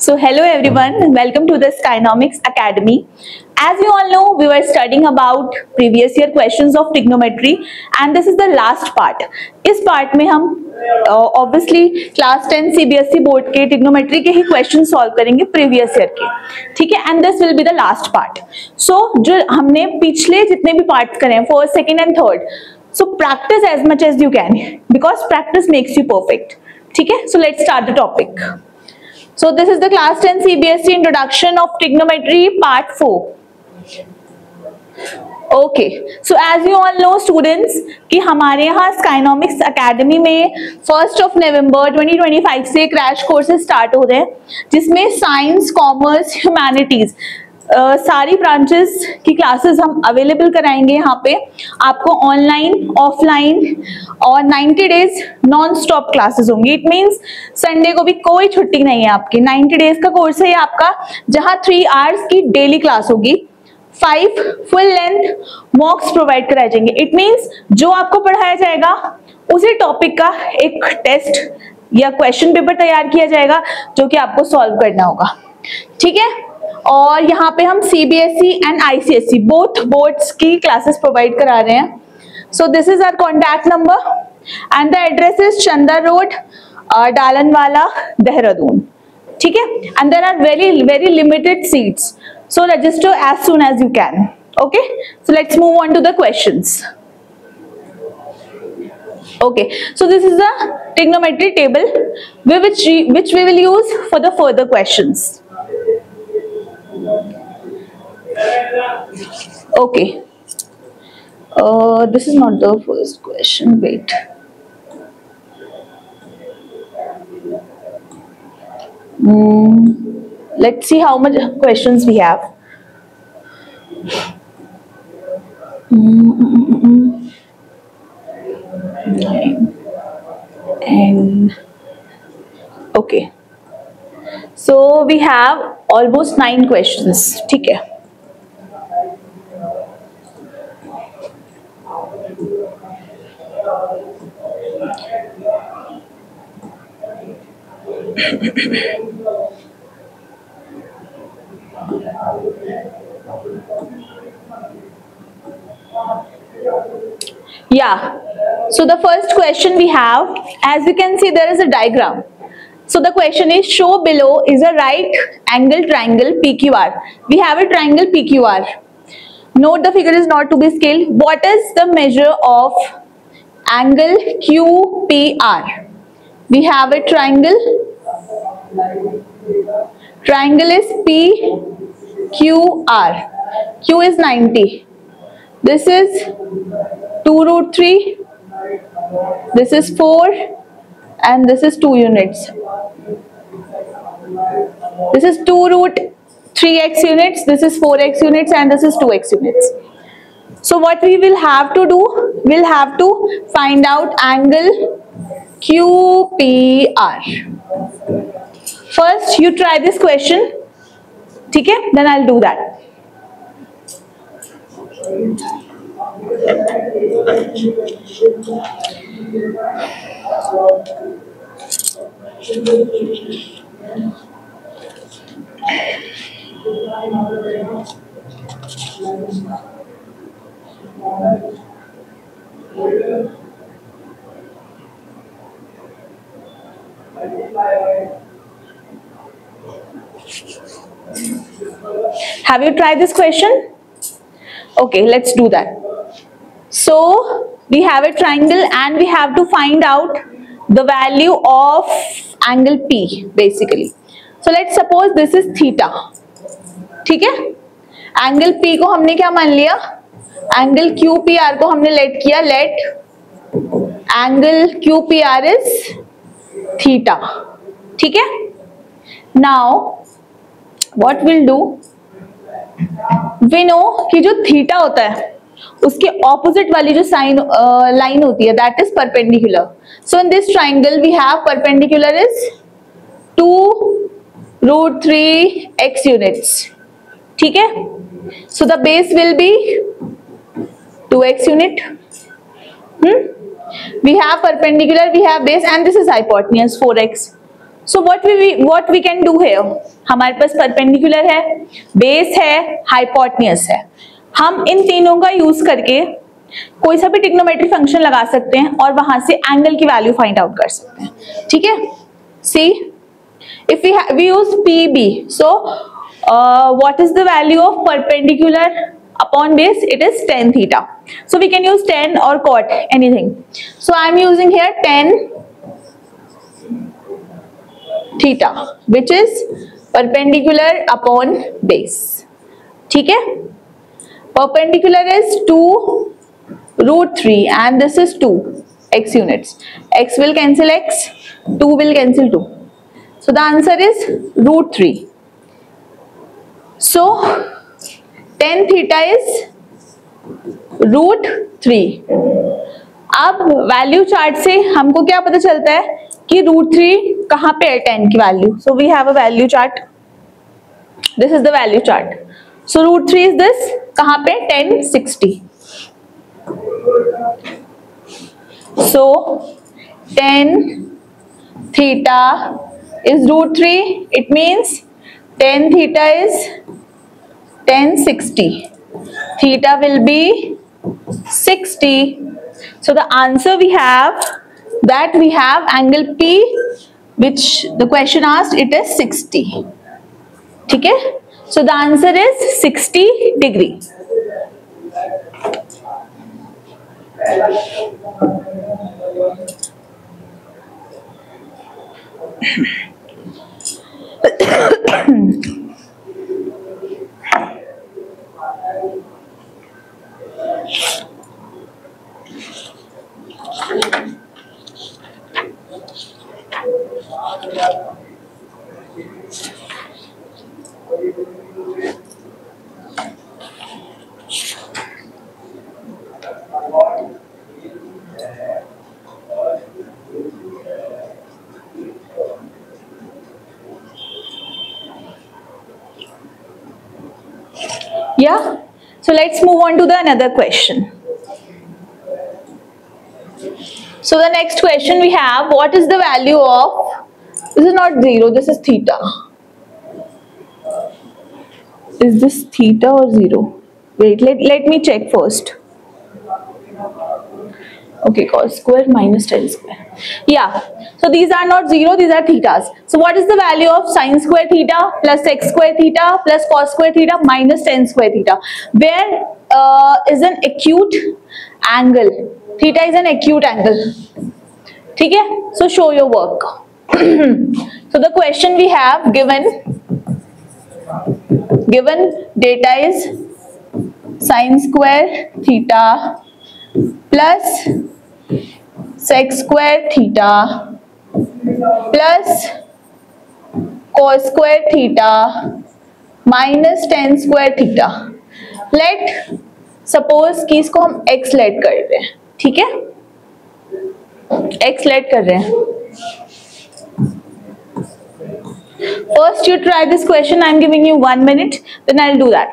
So hello everyone, welcome to the Skynomics Academy. As you all know, we were studying about previous year questions of trigonometry and this is the last part. इस part में हम obviously class 10 CBSE board के trigonometry के ही questions solve करेंगे previous year के, ठीक है? And this will be the last part. So जो हमने पिछले जितने भी parts करे हैं, first, second and third, so practice as much as you can because practice makes you perfect. ठीक है? So let's start the topic. So this is the class 10 CBSE introduction of trigonometry part 4. Okay, so as you all know students कि हमारे यहाँ Skynomics Academy में 1st of November 2025 से crash courses start हो रहे हैं जिसमें साइंस, कॉमर्स, ह्यूमैनिटीज सारी ब्रांचेस की क्लासेस हम अवेलेबल कराएंगे यहाँ पे आपको ऑनलाइन, ऑफलाइन और 90 डेज नॉन स्टॉप क्लासेस होंगी. इट मींस संडे को भी कोई छुट्टी नहीं है आपकी. 90 डेज का कोर्स है आपका जहाँ 3 आवर्स की डेली क्लास होगी, 5 फुल लेंथ मॉक्स प्रोवाइड कराए जाएंगे. इट मींस जो आपको पढ़ाया जाएगा उसी टॉपिक का एक टेस्ट या क्वेश्चन पेपर तैयार किया जाएगा जो कि आपको सॉल्व करना होगा. ठीक है. और यहाँ पे हम CBSE and ICSE both boards की क्लासेस प्रोवाइड करा रहे हैं. So this is our contact number and the address is Chander road, Dalanwala, Dehradun. ठीक है. And there are very limited seats, so register as soon as you can. Okay, so let's move on to the questions. Okay, so this is the trigonometry table which we will use for the further questions. Okay, this is not the first question. Wait. Let's see how much questions we have. And okay, so we have almost 9 questions. ठीक है. Yeah, so the first question we have, as you can see there is a diagram. So the question is, show below is a right angle triangle PQR. We have a triangle PQR. Note the figure is not to be scaled. What is the measure of angle QPR? We have a triangle. Triangle is PQR. Q is 90. This is 2√3. This is 4. And this is 2 units. This is 2√3x units, this is 4x units, and this is 2x units. So what we will have to do, we'll have to find out angle QPR. First you try this question, ठीक है? Then I'll do that. Have you tried this question? Okay, let's do that. So we have a triangle and we have to find out the value of angle P basically. So let's suppose this is theta. ठीक है. Angle P को हमने क्या मान लिया, angle QPR को हमने let किया, let angle QPR is theta. ठीक है. Now what will do, we know कि जो थीटा होता है उसके ऑपोजिट वाली जो साइन लाइन होती है that is perpendicular. So in this triangle we have perpendicular is 2√3x units. ठीक है. So the base will be 2x unit. We have perpendicular, we have base, and this is hypotenuse 4x. So what we can do here, हमारे पास perpendicular है, base है, hypotenuse है, हम इन तीनों का यूज करके कोई सा भी ट्रिग्नोमेट्री फंक्शन लगा सकते हैं और वहां से एंगल की वैल्यू फाइंड आउट कर सकते हैं, ठीक है। See if we use PB, so what is the value of perpendicular upon base? It is tan theta. So we can use tan or cot, anything. So I am using here tan theta, which is perpendicular upon base. ठीक है, perpendicular is 2√3 and this is 2 x units. X will cancel x, 2 will cancel 2. So the answer is √3. So tan theta is √3. अब value chart से हमको क्या पता चलता है कि √3 कहाँ पे है tan की value. So we have a value chart. This is the value chart. So √3 is this, कहाँ पे, 1060. So tan theta is √3. It means tan theta is 1060. Theta will be 60. So the answer we have that we have angle P, which the question asked, it is 60. ठीक है, so the answer is 60 degree. Yeah, so let's move on to the another question. So the next question we have, what is the value of, this is not 0, this is theta. Is this theta or 0? Wait, let me check first. Okay, cos square minus tan square. Yeah, so these are not 0, these are thetas. So what is the value of sin square theta plus x square theta plus cos square theta minus tan square theta? Where is an acute angle? Theta is an acute angle. ठीक है, so show your work. So the question we have given data is sin square theta plus sec square theta plus cos square theta minus tan square theta. Let suppose कि इसको हम x let कर रहे हैं, ठीक है, x let कर रहे हैं. First you try this question, I am giving you 1 minute, then I will do that.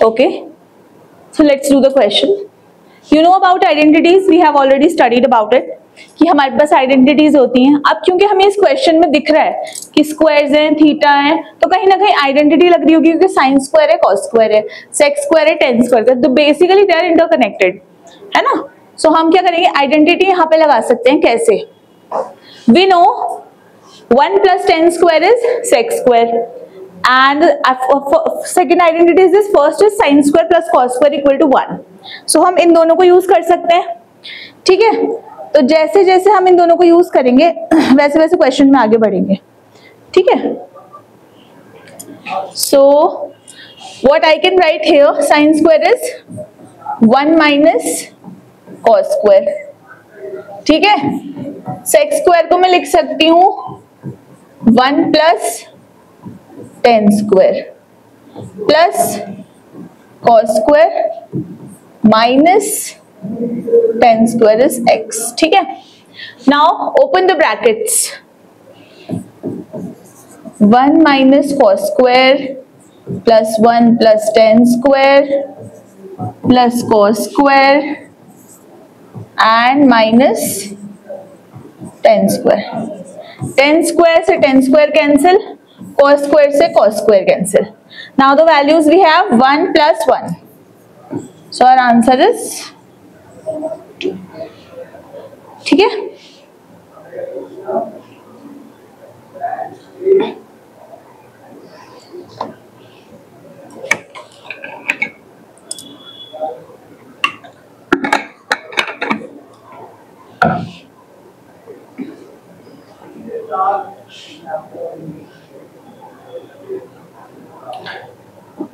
Okay, so let's do the question. You know about identities, we have already studied about it, कि हमारे पास identities होती हैं. अब क्योंकि हमें इस question में दिख रहा है कि स्क्वायर्स हैं, थीटा है, तो कहीं ना कहीं आइडेंटिटी लग रही होगी, क्योंकि साइन स्क्वायर है, कॉस स्क्वायर है, सेक स्क्वायर है, टेन स्क्वायर है, तो बेसिकली दे आर इंटरकनेक्टेड, है ना. सो हम क्या करेंगे, आइडेंटिटी यहाँ पे लगा सकते हैं. कैसे? We know 1 plus tan square is sec square, and second identity is this, first is sin square plus cos square equal to 1. So हम इन दोनों को यूज कर सकते हैं, ठीक है. तो जैसे जैसे हम इन दोनों को यूज करेंगे वैसे वैसे क्वेश्चन में आगे बढ़ेंगे, ठीक है. So what I can write here, sin square is 1 minus cos square, ठीक है, सेक्स स्क्वायर को मैं लिख सकती हूँ 1 plus 10 square plus cos square minus 10 square is x. ठीक है, now open the brackets. 1 minus cos square plus 1 plus 10 square plus cos square and minus 10 square. 10 square से 10 स्क्वायर कैंसिल, cos स्क्वायर से cos square cancel. Now the values we have 1 plus 1. So our answer is 2. ठीक है,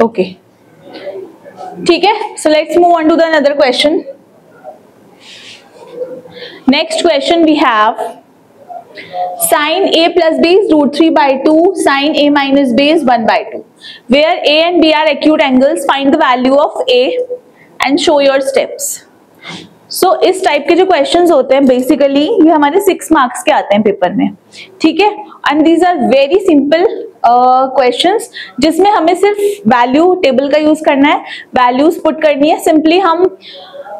okay. ठीक है, so let's move on to the another question. Next question we have sin a plus b is root 3 by 2, sin a minus b is 1 by 2. Where a and b are acute angles, find the value of a and show your steps. So इस type के जो questions होते हैं basically ये हमारे 6 marks के आते हैं पेपर में. ठीक है, and these are very simple questions जिसमें हमें सिर्फ वैल्यू टेबल का यूज करना है, वैल्यूज पुट करनी है. सिंपली हम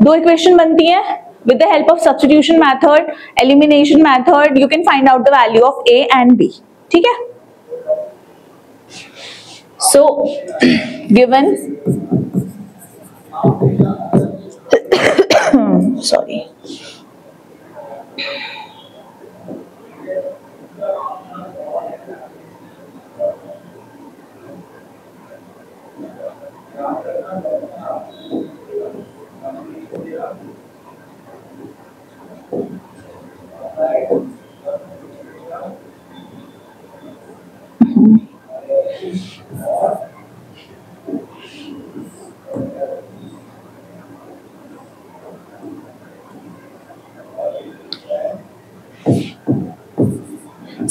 दो इक्वेशन बनती हैं with the help of substitution method, elimination method, you can find out the value of a and b. ठीक है, so given sorry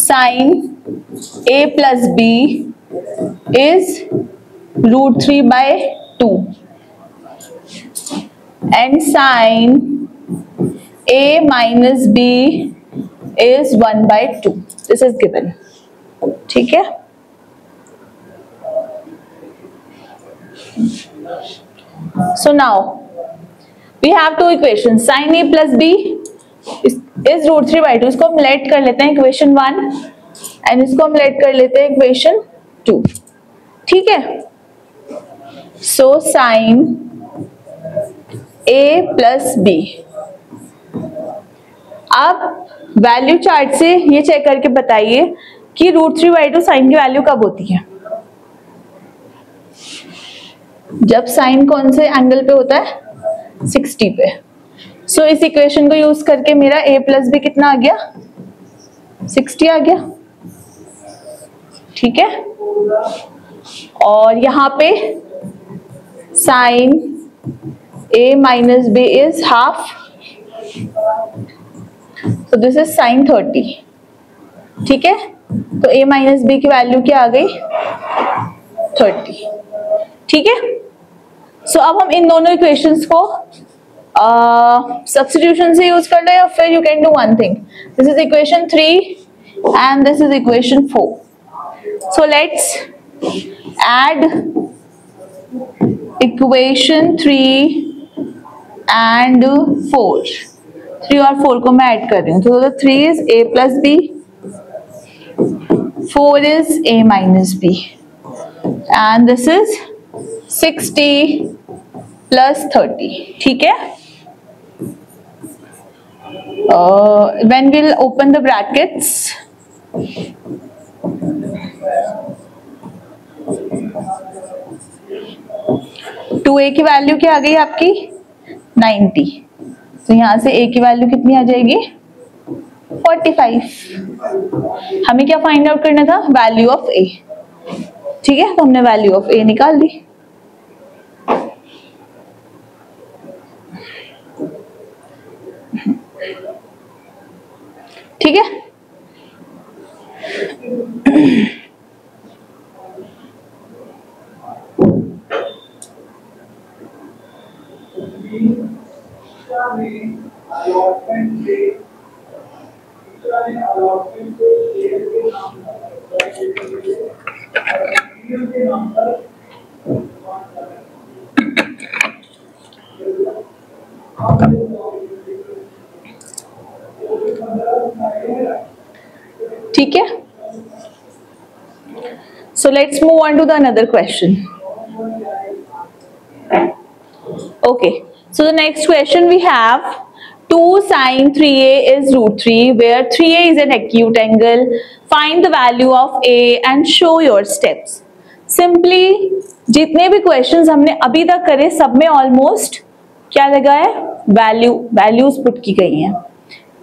sin a plus b is root 3 by 2 and sin a minus b is 1 by 2. This is given. ठीक है, so now we have two equations. Sin a plus b is root 3 by 2. इसको हम late कर लेते हैं equation 1 and इसको हम late कर लेते हैं इक्वेशन 2. ठीक है, so sine a plus b. अब वैल्यू चार्ट से ये चेक करके बताइए कि रूट 3 बाई 2 साइन की वैल्यू कब होती है? जब साइन कौन से एंगल पे होता है? 60 पे. सो इस इक्वेशन को यूज करके मेरा a प्लस बी कितना आ गया? 60 आ गया. ठीक है, और यहाँ पे sine a minus B is half, तो दिस इज साइन 30. ठीक है, तो a माइनस बी की वैल्यू क्या आ गई? 30. ठीक है, सो अब हम इन दोनों इक्वेशंस को सब्स्टिट्यूशन से यूज कर लो या फिर you can do one thing. This is equation 3 and this is equation 4. So let's add equation 3 and 4. 3 और 4 को मैं ऐड कर रही हूँ. तो 3 is a plus B, 4 is a minus b, and this is 60 plus 30. ठीक है, when we'll open the brackets, two a की वैल्यू क्या आ गई आपकी? 90. तो यहां से a की वैल्यू कितनी आ जाएगी? 45. हमें क्या फाइंड आउट करना था? Value of a. ठीक है, तो हमने वैल्यू ऑफ a निकाल दी. ठीक है। ठीक है, so let's move on to the another question. Okay, so the next question we have 2 sin 3a is root 3 where 3a is an acute angle. Find the value of a and show your steps. Simply जितने भी questions हमने अभी तक करे सब में almost क्या लगा है, वैल्यूज पुट की गई हैं।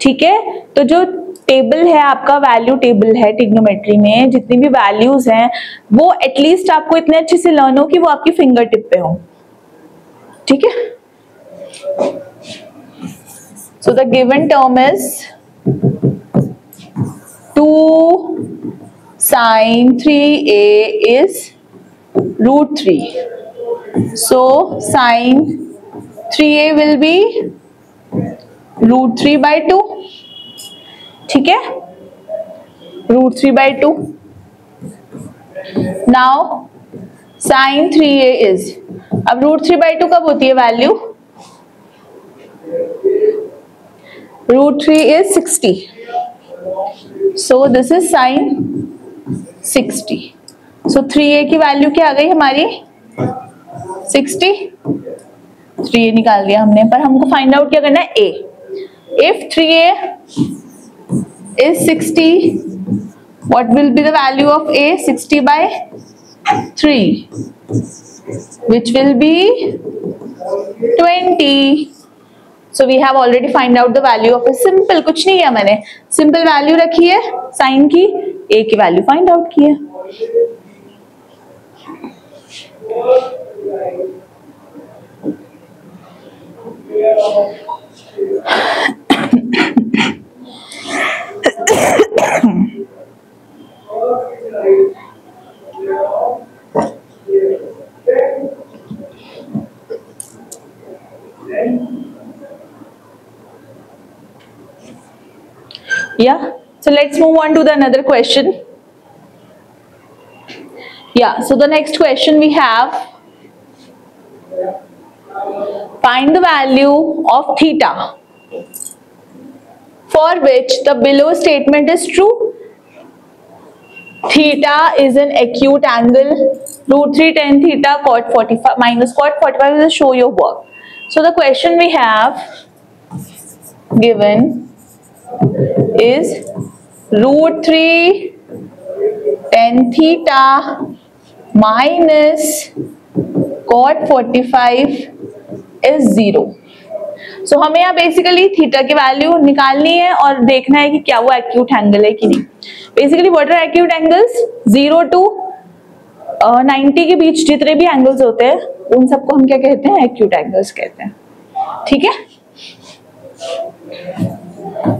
ठीक है, तो जो टेबल है आपका, वैल्यू टेबल है ट्रिग्नोमेट्री में, जितनी भी वैल्यूज हैं वो एटलीस्ट आपको इतने अच्छे से लर्न हो कि वो आपकी फिंगर टिप पे हो। ठीक है, so the given term is 2 sin 3a is root 3. So sin 3a will be root 3 by 2. ठीक है, root 3 by 2. Now sin 3a is, अब root 3 by 2 कब होती है value? root 3 is 60. So this is sin 60. So 3a की value क्या आ गई हमारी? 60. 3a निकाल दिया हमने, पर हमको फाइंड आउट क्या करना है? a. If 3a is 60, what will be the value of a? 60 by 3, which will be 20. So we have already find out the value of a. Simple, कुछ नहीं किया मैंने, सिंपल वैल्यू रखी है साइन की, a की वैल्यू फाइंड आउट की है। Yeah, so let's move on to the another question. Yeah, so the next question we have, find the value of theta for which the below statement is true. Theta is an acute angle, root 3 tan theta cot 45 minus cot 45 will show your work. So the question we have given is root 3 tan theta minus cot 45 is 0. So हमें यहाँ basically theta की value निकालनी है और देखना है कि क्या वो एक्यूट एंगल है कि नहीं। Basically what are acute angles? 0 to 90 के बीच जितने भी एंगल्स होते हैं उन सबको हम क्या कहते हैं? एक्यूट एंगल्स कहते हैं। ठीक है,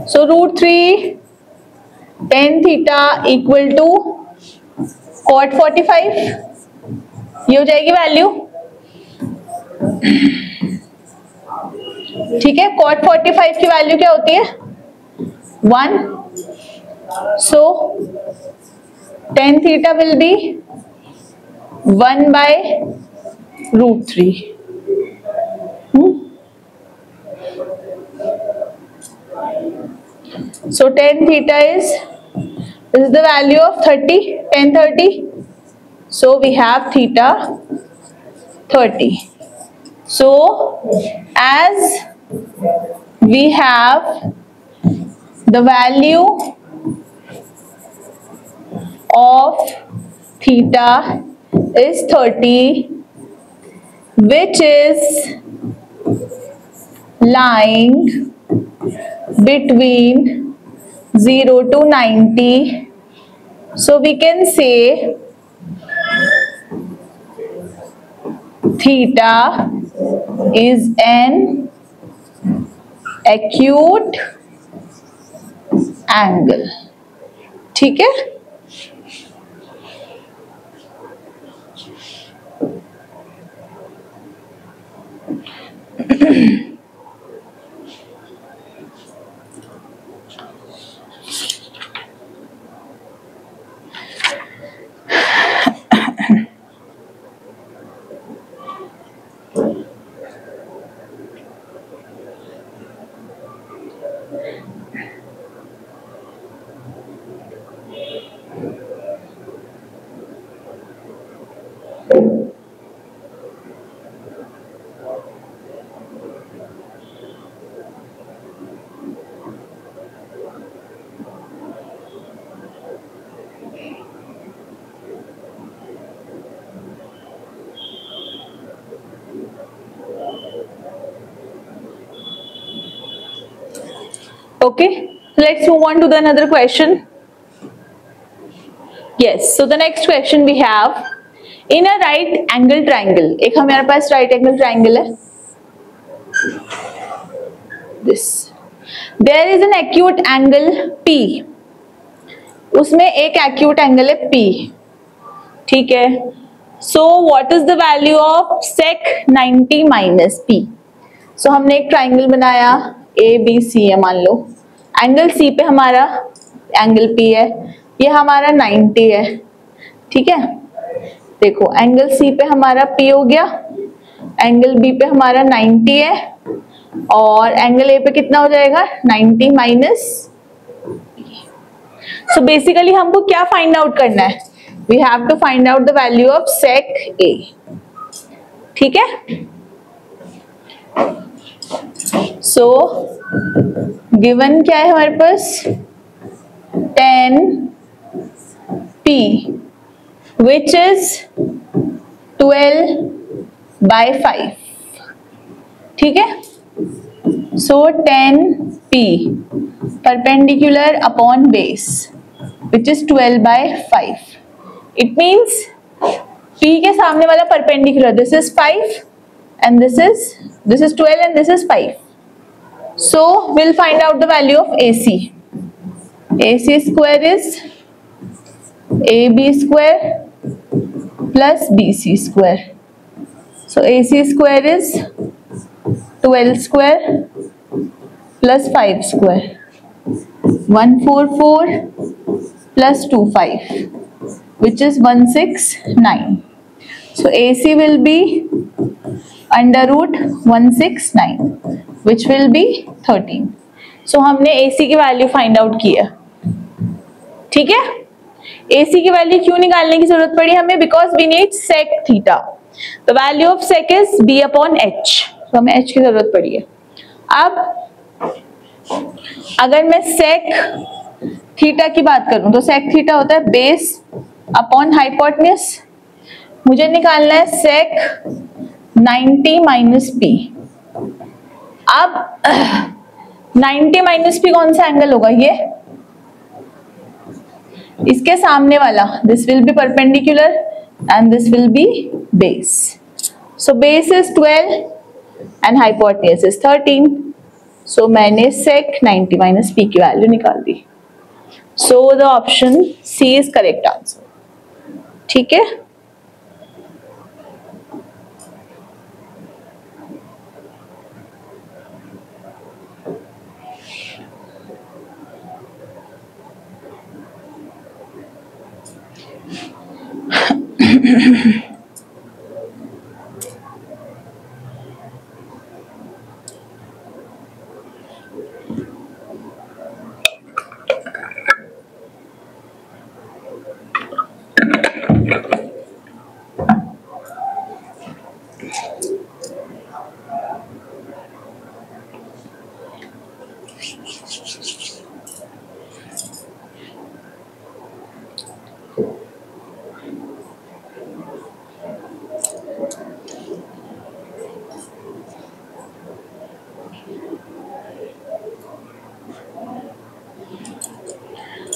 so root 3 tan theta equal to cot 45, ये हो जाएगी वैल्यू। ठीक है, cot 45 की वैल्यू क्या होती है? 1. सो tan theta will be 1 by root 3. So tan theta is, this is the value of 30, tan 30. So we have theta 30. So as we have the value of theta is 30, which is lying between 0 to 90. So we can say theta is an acute angle. ठीक है, okay, let's move on to the another question. Yes, so the next question we have, in a right angle triangle, एक हमारे पास right angle triangle है, this, there is an acute angle P, उसमें एक acute angle है P, ठीक है, so what is the value of sec 90 minus P? so हमने एक triangle बनाया A B C है, मान लो एंगल C पे हमारा एंगल P है, ये हमारा 90 है, ठीक है, देखो एंगल C पे हमारा P हो गया, एंगल B पे हमारा 90 है, और एंगल A पे कितना हो जाएगा 90 माइनस। सो बेसिकली हमको क्या फाइंड आउट करना है, we have to find out the value of sec A, ठीक है। सो गिवन क्या है हमारे पास 10P which is 12/5, ठीक है, so 10P perpendicular upon base which is 12/5, it means P के सामने वाला perpendicular, this is 5 and this is 12 and this is 5, so we'll find out the value of AC. AC square is AB square plus BC square, so AC square is 12 square plus 5 square, 144 plus 25 which is 169, so AC will be under root 169 which will be 13, so हमने AC की value find out किया, ठीक है। AC की value क्यों निकालने की जरूरत पड़ी हमें, because we need sec theta, the value of sec is B upon H, तो हमें H की जरूरत पड़ी है। अब अगर मैं sec थीटा की बात करूं तो sec थीटा होता है बेस अपॉन हाइपोटेन्यूज, मुझे निकालना है sec 90 माइनस P। अब 90 माइनस P कौन सा एंगल होगा, ये इसके सामने वाला, this will be perpendicular and this will be base, so base is 12 and hypotenuse is 13, so मैंने sec 90 माइनस P की वैल्यू निकाल दी, so the option C is correct answer, ठीक है।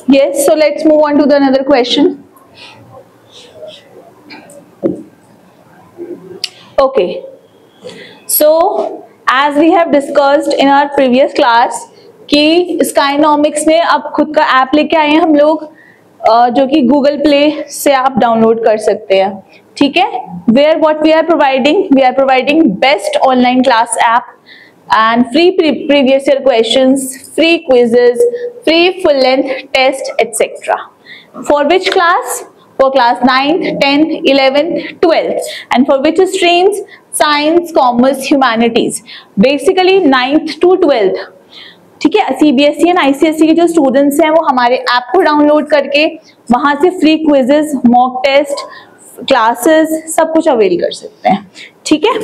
Yes, so let's move on to the another question. Okay, so as we have discussed in our previous class कि स्काइनॉमिक्स में अब खुद का ऐप लेके आए हैं हम लोग, जो कि गूगल प्ले से आप डाउनलोड कर सकते हैं, ठीक है। Where what we are providing best online class app and free previous year questions, free quizzes, free full length test, etc. For which class? For class 9th, 10th, 11th, 12th. And for which streams? Science, Commerce, Humanities. Basically 9th to 12th. ठीक है, CBSE and ICSE के जो students हैं वो हमारे app को download करके वहां से free quizzes, mock test, classes सब कुछ अवेल कर सकते हैं, ठीक है।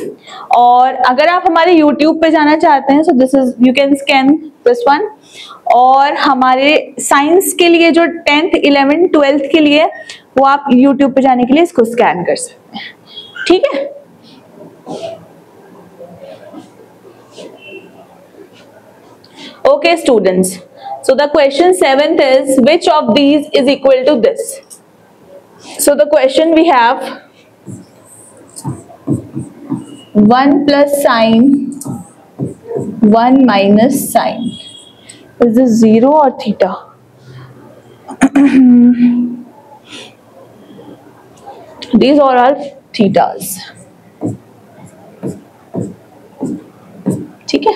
और अगर आप हमारे YouTube पे जाना चाहते हैं, so this is, you can scan this one. और हमारे साइंस के लिए जो 10th, 11th, 12th के लिए, वो आप YouTube पे जाने के लिए इसको स्कैन कर सकते हैं, ठीक है। Okay students, so the question 7th is, which of these is equal to this? So the question we have 1 plus sine, 1 minus sine. Is this 0 or theta? These all are thetas. ठीक है,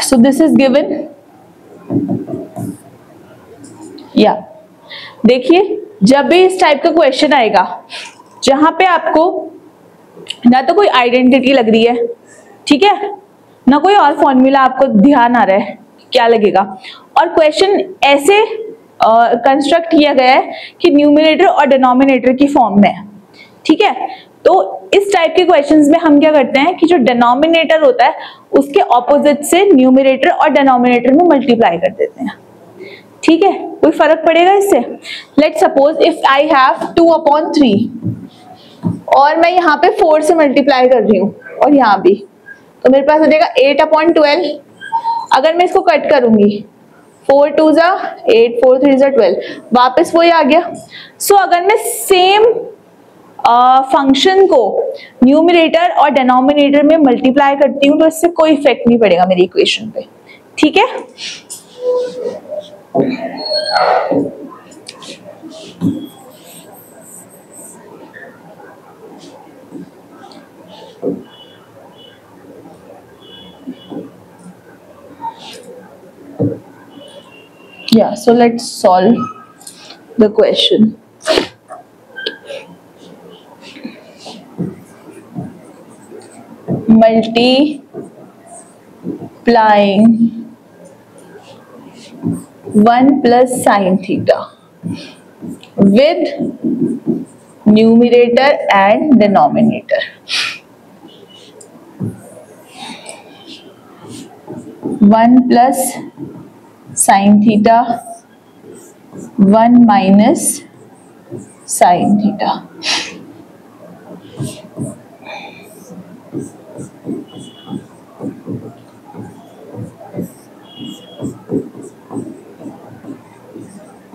so this is given. Yeah. देखिए, जब भी इस type का question आएगा जहां पे आपको ना तो कोई आइडेंटिटी लग रही है, ठीक है, ना कोई और फॉर्मूला आपको ध्यान आ रहा है क्या लगेगा, और क्वेश्चन ऐसे कंस्ट्रक्ट किया गया है कि न्यूमरेटर और डिनोमिनेटर की फॉर्म में, ठीक है। तो इस टाइप के क्वेश्चंस में हम क्या करते हैं कि जो डिनोमिनेटर होता है उसके ऑपोजिट से न्यूमरेटर और डिनोमिनेटर में मल्टीप्लाई कर देते हैं, ठीक है। कोई फर्क पड़ेगा इससे? Let's suppose if I have 2/3 और मैं यहाँ पे 4 से मल्टीप्लाई कर रही हूँ और यहाँ भी, तो मेरे पास आ जाएगा 8/12। अगर मैं इसको कट करूंगी, 4 2 ज़ा 8, 4 3 ज़ा 12, वापस वही आ गया। सो अगर मैं सेम फंक्शन को न्यूमरेटर और डिनोमिनेटर में मल्टीप्लाई करती हूँ तो इससे कोई इफेक्ट नहीं पड़ेगा मेरी इक्वेशन पे, ठीक है। Yeah, so let's solve the question. Multiplying 1 plus sine theta with numerator and denominator. 1 plus sine theta, 1 minus sine theta.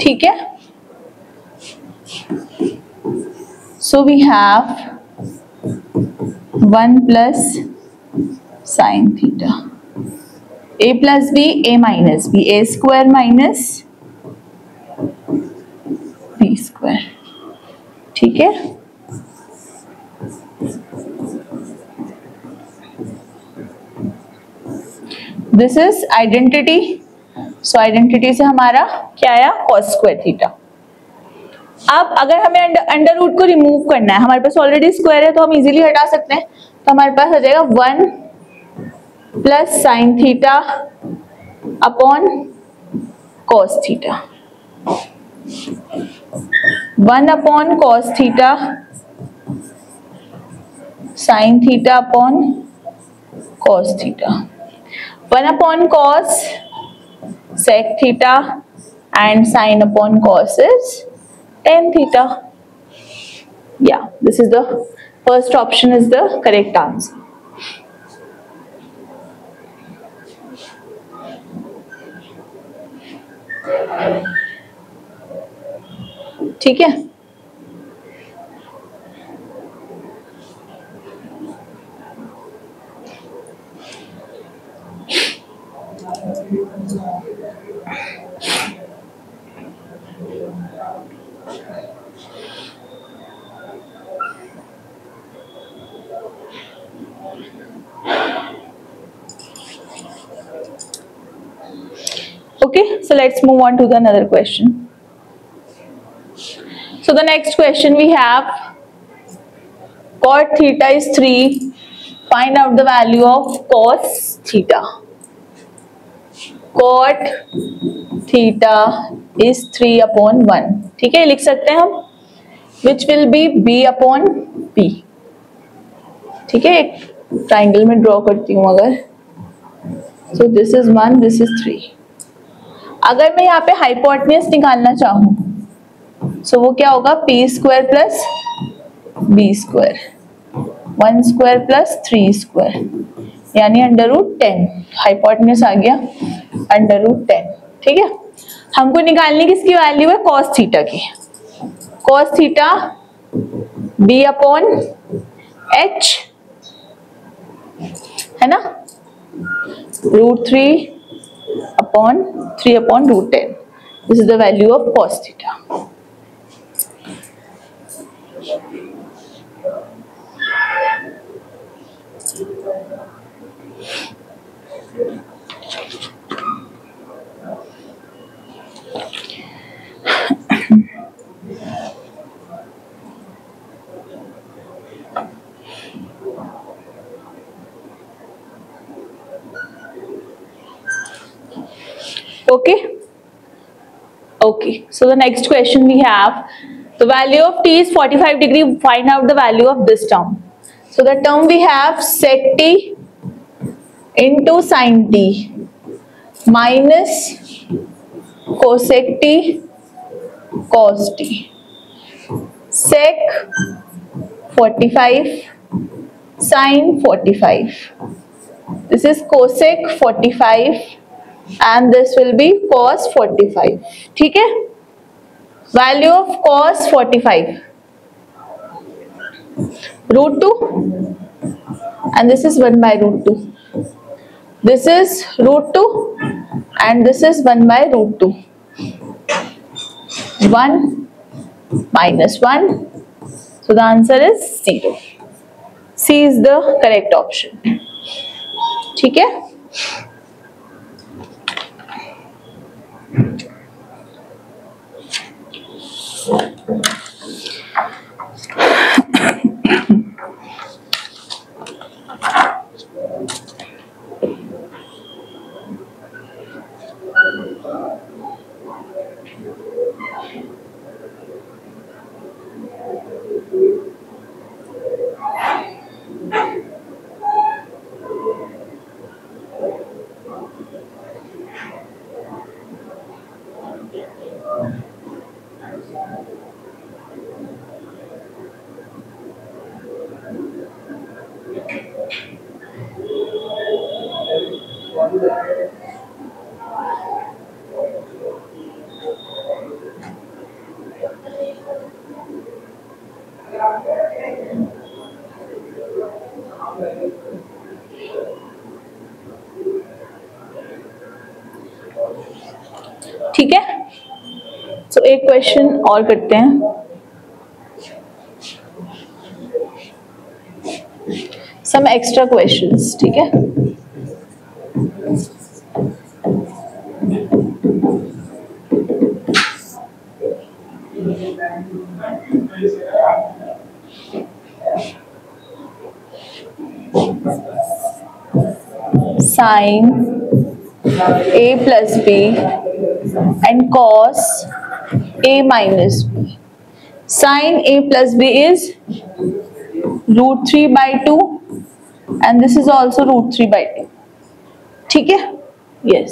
ठीक है, so we have 1 plus sine theta, a plus b, a minus b, a square minus b square, ठीक है। This is identity, so identity से हमारा क्या आया, cos square theta. अब अगर हमें अंडर रूट को रिमूव करना है, हमारे पास ऑलरेडी स्क्वायर है तो हम इजीली हटा सकते हैं, तो हमारे पास आ जाएगा 1 plus sine theta upon cos theta, 1 upon cos theta sine theta upon cos theta, 1 upon cos sec theta and sin upon cos is tan theta. Yeah, this is the first option is the correct answer. ठीक है, Okay, so let's move on to the another question. So the next question we have, cot theta is 3, find out the value of cos theta. Cot theta is 3/1. ठीक है, लिख सकते हैं हम, which will be b/p. ठीक है, एक triangle में ड्रॉ करती हूँ अगर, so this is 1, this is 3. अगर मैं यहाँ पे हाइपोटेन्यूज निकालना चाहूँ, so वो क्या होगा, p square plus b square, 1 square plus 3 square, यानी √10. हाइपोटेन्यूज आ गया √10. ठीक है, हमको निकालनी किसकी वैल्यू है, cos थीटा की. cos थीटा b/h है ना, √3/3/√10. This is the value of cos theta. Okay, so the next question we have, the value of t is 45 degree, find out the value of this term. So the term we have sec t into sin t minus cosec t cos t. Sec 45, sin 45. This is cosec 45 and this will be cos 45. ठीक है, value of cos 45 √2 and this is 1/√2. This is √2 and this is 1/√2. 1 minus 1, so the answer is 0. C is the correct option. ठीक है, ठीक है. सो एक question और करते हैं. Some extra questions. ठीक है, sin a plus b and cos a minus b. Sin a plus b is √3/2 and this is also √3/2. ठीक है, yes.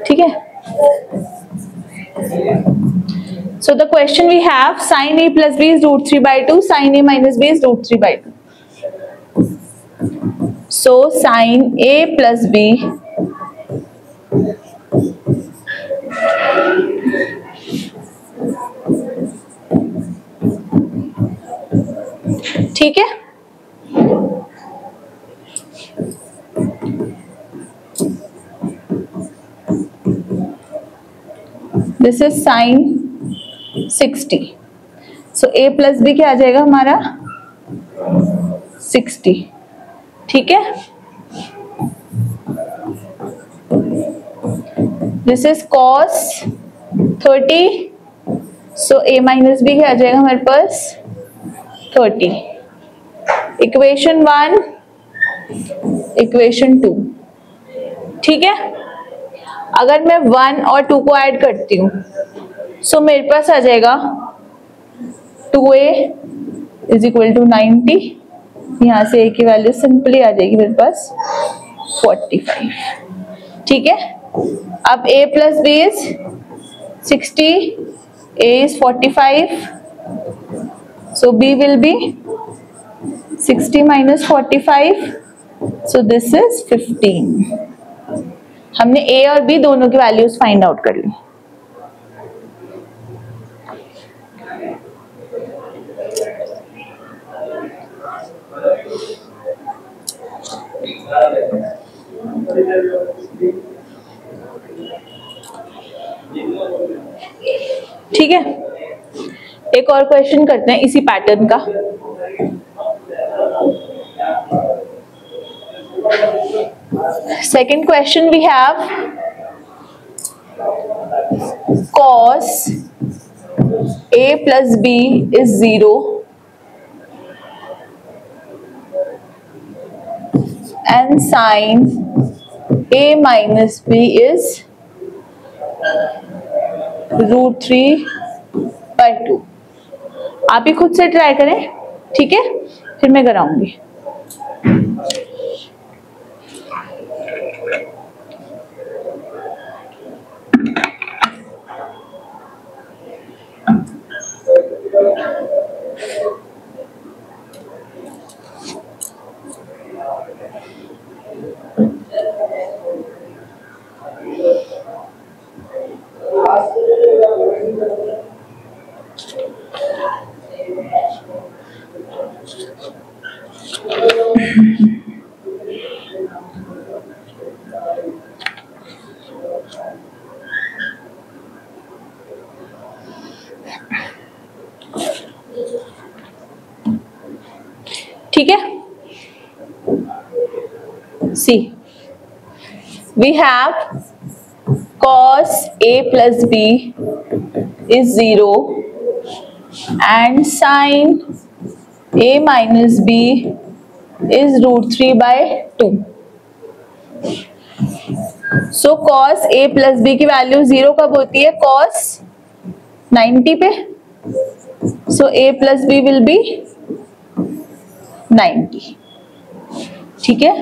ठीक है, so the question we have, sin a plus b is √3/2, sin a minus b is √3/2. So sin a plus b ठीक है, this is sin 60. So a plus b क्या आ जाएगा हमारा 60. ठीक है, this is cos 30, so a minus b क्या आ जाएगा हमारे पास 30. Equation 1, equation 2. ठीक है, अगर मैं 1 और 2 को ऐड करती हूँ सो मेरे पास आ जाएगा 2a इज इक्वल टू 90. यहाँ से a की वैल्यू सिंपली आ जाएगी मेरे पास 45. ठीक है, अब a plus b is 60, a is 45, so b will be 60 minus 45, so this is 15. हमने a और b दोनों की वैल्यूज फाइंड आउट कर ली. ठीक है, एक और क्वेश्चन करते हैं इसी पैटर्न का. Second question we have cos a plus b is 0 and sin a minus b is √3/2. आप ही खुद से ट्राई करें, ठीक है, फिर मैं कराऊंगी. ठीक है, see we have cos a plus b is 0 and sin a minus b is √3/2. So cos a plus b की वैल्यू 0 कब होती है? cos 90 पे. सो a plus b will be 90. ठीक है,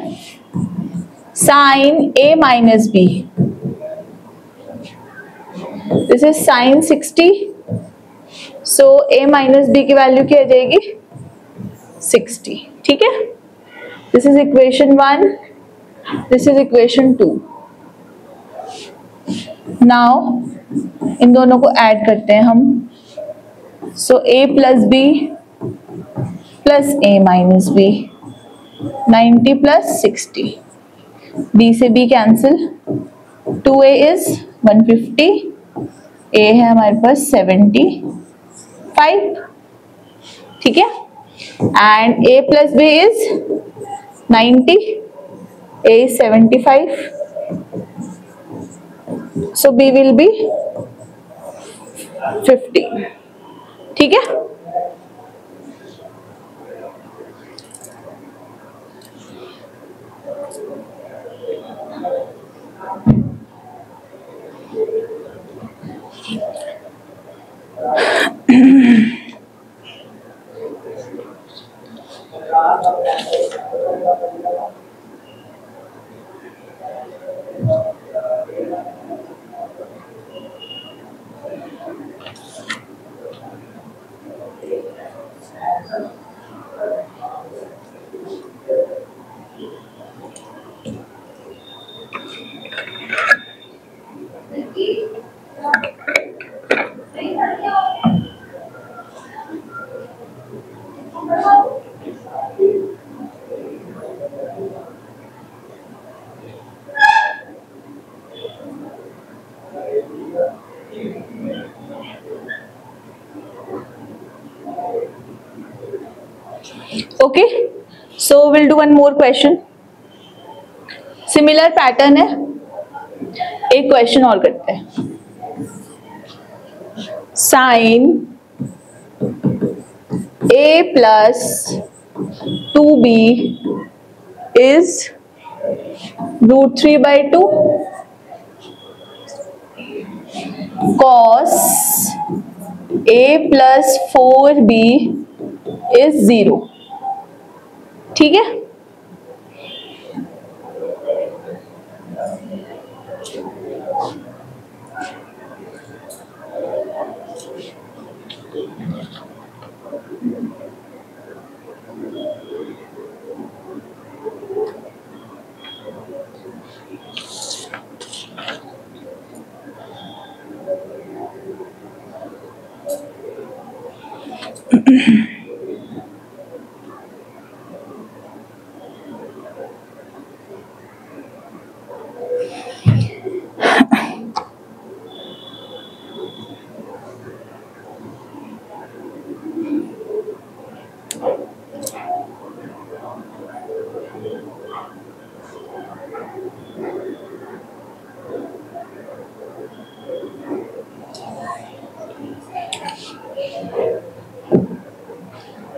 sin a minus b, this is sin 60, so a minus b की value क्या आ जाएगी 60. ठीक है, this is equation 1, this is equation 2. Now इन दोनों को ऐड करते हैं हम. So a plus b plus a minus b, 90 plus 60, b से b cancel, 2a is 150, a है हमारे पास 75. ठीक है, and a plus b is 90, a is 75, so b will be 50. ठीक है, okay, so we'll do one more question. Similar pattern है. एक क्वेश्चन और करते हैं. Sine a plus 2b is √3/2. cos a plus 4b is 0. ठीक है.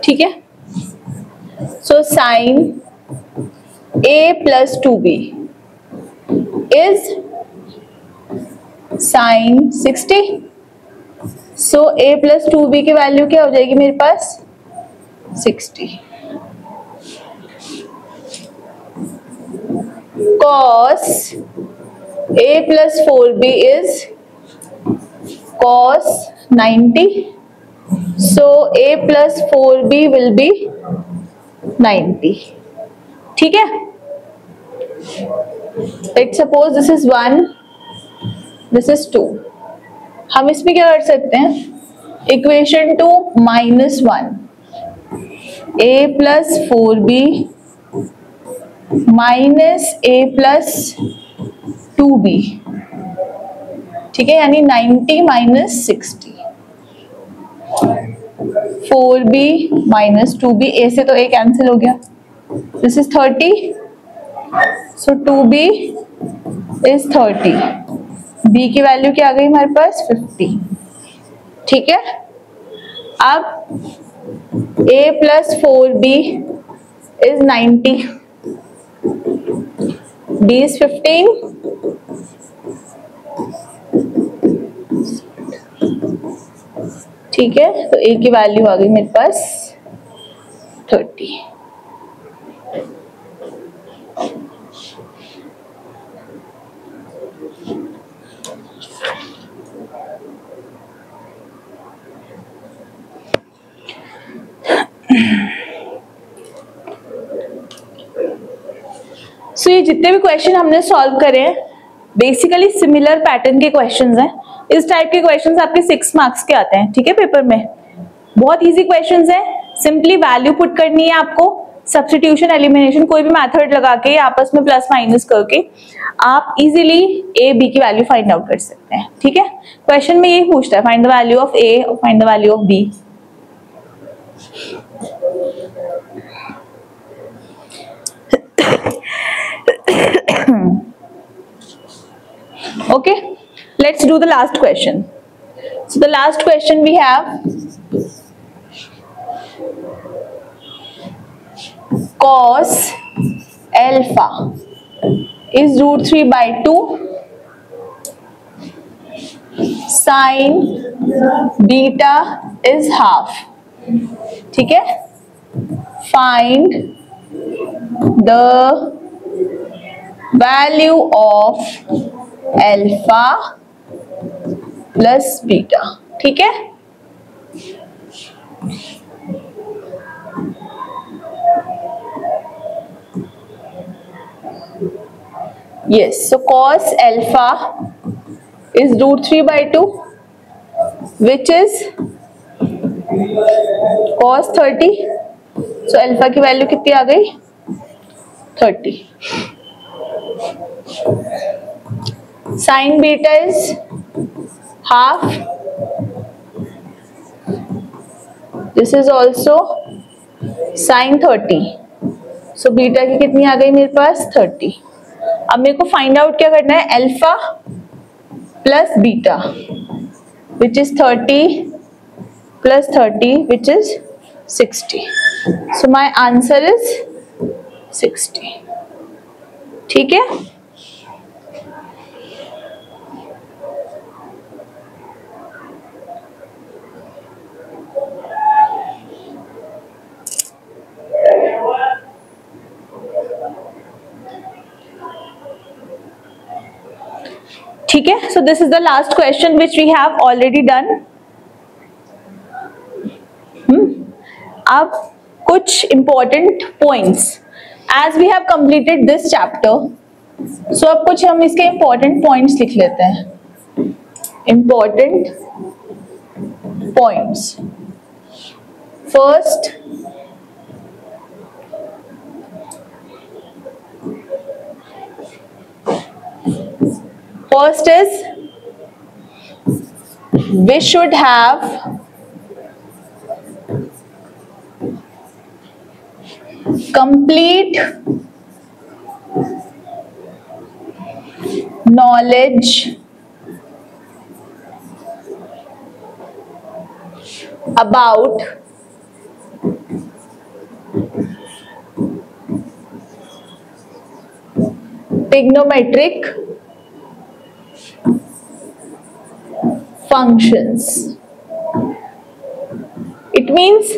ठीक है. So sine a plus 2b is sine 60. So a plus 2b की वैल्यू क्या हो जाएगी मेरे पास 60. cos a plus 4b is cos 90. So a plus 4b will be 90. ठीक है. Let's suppose this is 1, this is 2. हम इसमें क्या कर सकते हैं, equation 2 -1 a plus 4b minus a plus 2b. ठीक है, यानी 90 minus 60. 4b minus 2b, a से तो a कैंसिल हो गया. This is 30. So 2b is 30. b की वैल्यू क्या आ गई हमारे पास 50. ठीक है. अब a plus 4b is 90. b is 15. ठीक है. तो a की वैल्यू आ गई मेरे पास 30. सो ये जितने भी क्वेश्चन हमने सॉल्व करे हैं बेसिकली सिमिलर पैटर्न के क्वेश्चंस हैं. इस टाइप के क्वेश्चंस आपके 6 मार्क्स के आते हैं. ठीक है, पेपर में बहुत इजी क्वेश्चंस हैं. सिंपली वैल्यू पुट करनी है आपको, सब्स्टिट्यूशन एलिमिनेशन कोई भी मेथड लगा के आपस में प्लस माइनस करके आप इजीली ए बी की वैल्यू फाइंड आउट कर सकते हैं. ठीक है, क्वेश्चन में यही पूछता है find the value of a और find the value of b. Okay, let's do the last question. So the last question we have cos alpha is √3/2. Sin beta is half. ठीक है. Find the value of alpha plus beta. ठीक है. Yes, so cos alpha is √3/2 which is cos 30. So alpha की value कितनी आ गई 30. Sin beta is half. This is also sin 30. So beta की कितनी आ गई मेरे पास 30. अब मेरे को फाइंड आउट क्या करना है, alpha plus beta, which is 30 plus 30, which is 60. So my answer is 60. ठीक है? ठीक है, so this is the last question which we have already done. अब कुछ important points as we have completed this chapter. So अब कुछ हम इसके important points लिख लेते हैं. Important points. First, is we should have complete knowledge about trigonometric functions. It means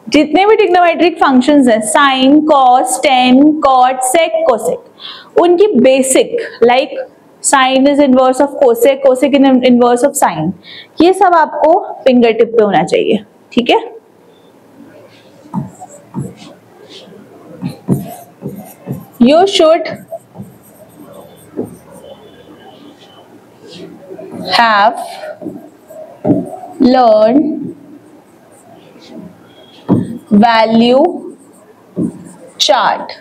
जितने भी ट्रिग्नोमेट्रिक फंक्शंस हैं, sine, cos, tan, cot, sec, cosec, उनकी basic like sine is inverse of cosec, cosec inverse of sine, ये सब आपको finger tip पे होना चाहिए. ठीक है? You should have learned value chart.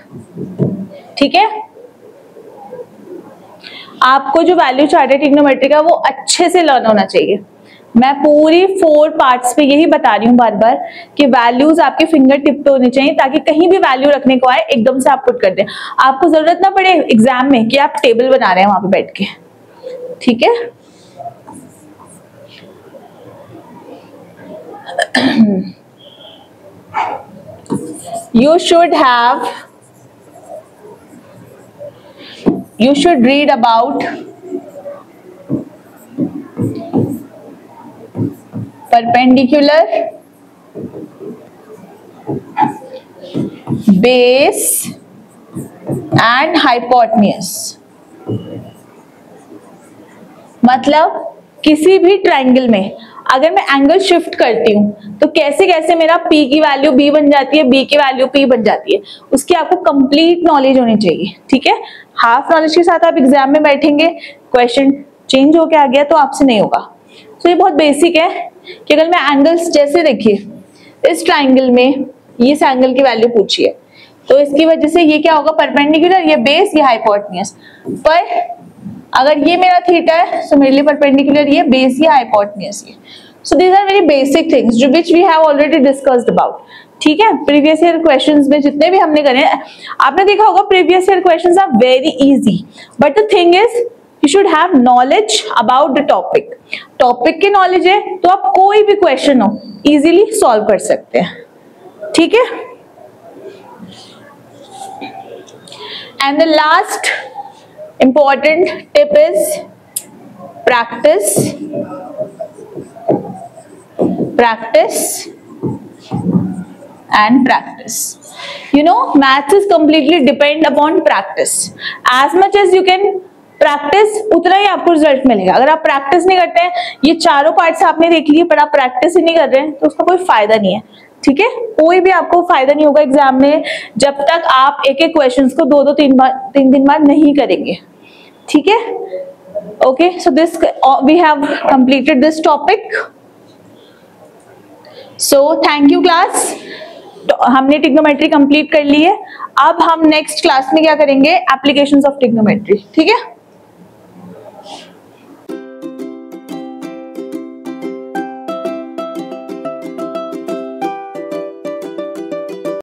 ठीक है? आपको जो वैल्यू चार्ट है ट्रिग्नोमेट्री का वो अच्छे से लर्न होना चाहिए. मैं पूरी 4 पार्ट्स पे यही बता रही हूँ बार बार कि वैल्यूज आपके फिंगर टिप पे होनी चाहिए ताकि कहीं भी वैल्यू रखने को आए एकदम से आप पुट कर दें. आपको जरूरत ना पड़े एग्जाम में कि आप टेबल बना रहे हैं वहां पे बैठ के. ठीक है? You should read about perpendicular, base and hypotenuse. मतलब किसी भी ट्रायंगल में अगर मैं एंगल शिफ्ट करती हूँ तो कैसे कैसे मेरा P की वैल्यू B बन जाती है, B की वैल्यू P बन जाती है, उसकी आपको कंप्लीट नॉलेज होनी चाहिए. ठीक है? हाफ नॉलेज के साथ आप एग्जाम में बैठेंगे, क्वेश्चन चेंज होके आ गया तो आपसे नहीं होगा. तो ये बहुत बेसिक है कि अगर मैं एंगल्स, जैसे देखिए इस ट्राइंगल में इस एंगल की वैल्यू पूछी है तो इसकी वजह से ये क्या होगा, परपेंडिकुलर, ये बेस, ये हाइपोटेन्यूज. पर अगर ये मेरा थीटा है तो मेरे लिए परपेंडिकुलर ये बेस, ये हाइपोटेन्यूज. ये so these are very basic things जो which we have already discussed about. ठीक है? प्रीवियस ईयर क्वेश्चंस में जितने भी हमने करे आपने देखा होगा previous year questions are very easy, but the thing is you should have knowledge about the topic. Topic की नॉलेज है तो आप कोई भी क्वेश्चन हो इजीली सॉल्व कर सकते हैं. ठीक है? And the last important tip is practice and practice. You know, maths is completely depend upon practice. As much as you can practice उतना ही आपको रिजल्ट मिलेगा. अगर आप प्रैक्टिस नहीं करते हैं, ये चारों पार्ट्स आपने देख लिए पर आप प्रैक्टिस ही नहीं कर रहे हैं तो उसका कोई फायदा नहीं है. ठीक है? कोई भी आपको फायदा नहीं होगा एग्जाम में जब तक आप एक एक क्वेश्चंस को 2-3 दिन बाद नहीं करेंगे. ठीक है? Okay, so this we have completed this topic. So thank you class. हमने ट्रिग्नोमेट्री कंप्लीट कर ली है. अब हम नेक्स्ट क्लास में क्या करेंगे, एप्लीकेशंस ऑफ ट्रिग्नोमेट्री. ठीक है?